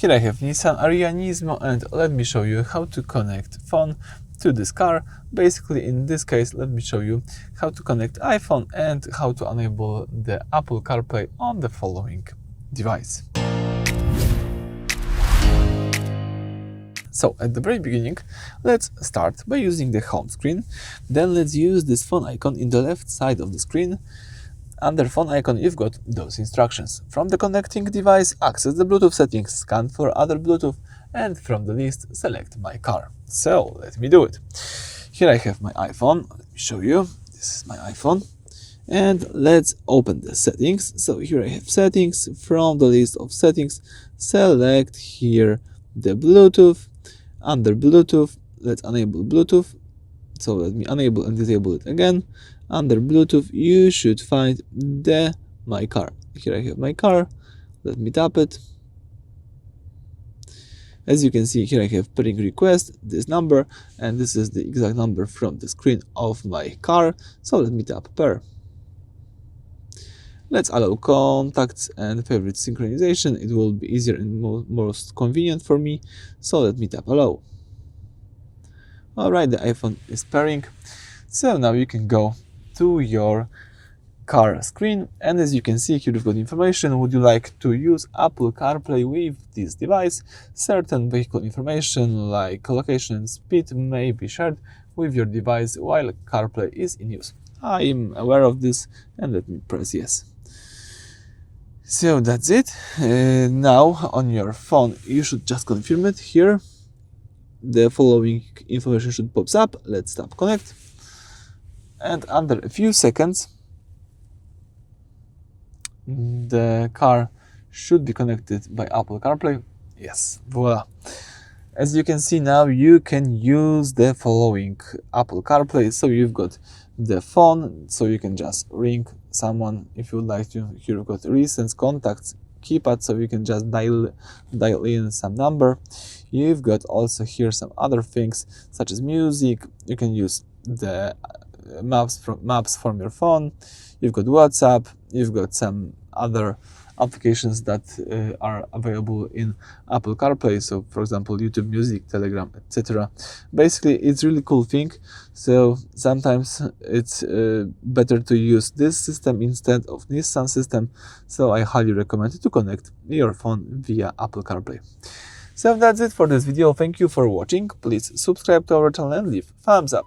Here I have Nissan Ariya Nismo, and let me show you how to connect phone to this car. Basically, in this case, let me show you how to connect iPhone and how to enable the Apple CarPlay on the following device. So at the very beginning, let's start by using the home screen. Then let's use this phone icon in the left side of the screen. Under phone icon, you've got those instructions. From the connecting device, access the Bluetooth settings, scan for other Bluetooth, and from the list, select my car. So let me do it. Here I have my iPhone. Let me show you. This is my iPhone. And let's open the settings. So here I have settings. From the list of settings, select here the Bluetooth. Under Bluetooth, let's enable Bluetooth. So let me enable and disable it again. Under Bluetooth, you should find my car. Here I have my car. Let me tap it. As you can see, here I have pairing request, this number, and this is the exact number from the screen of my car. So let me tap pair. Let's allow contacts and favorite synchronization. It will be easier and most convenient for me. So let me tap allow. Alright, the iPhone is pairing. So now you can go to your car screen, and as you can see here you've got information. Would you like to use Apple CarPlay with this device? Certain vehicle information like location and speed may be shared with your device while CarPlay is in use. I am aware of this, and let me press yes. So that's it. Now on your phone you should just confirm it. Here the following information should pop up. Let's tap connect, and under a few seconds the car should be connected by Apple CarPlay. Yes, voila. As you can see now, you can use the following Apple CarPlay. So you've got the phone, so you can just ring someone if you would like to. Here you've got recent contacts, keypad, so you can just dial in some number. You've got also here some other things such as music. You can use the maps from your phone. You've got WhatsApp. You've got some other applications that are available in Apple CarPlay. So for example, YouTube Music, Telegram, etc. Basically, it's really cool thing. So sometimes it's better to use this system instead of Nissan system. So I highly recommend to connect your phone via Apple CarPlay. So that's it for this video. Thank you for watching. Please subscribe to our channel and leave thumbs up.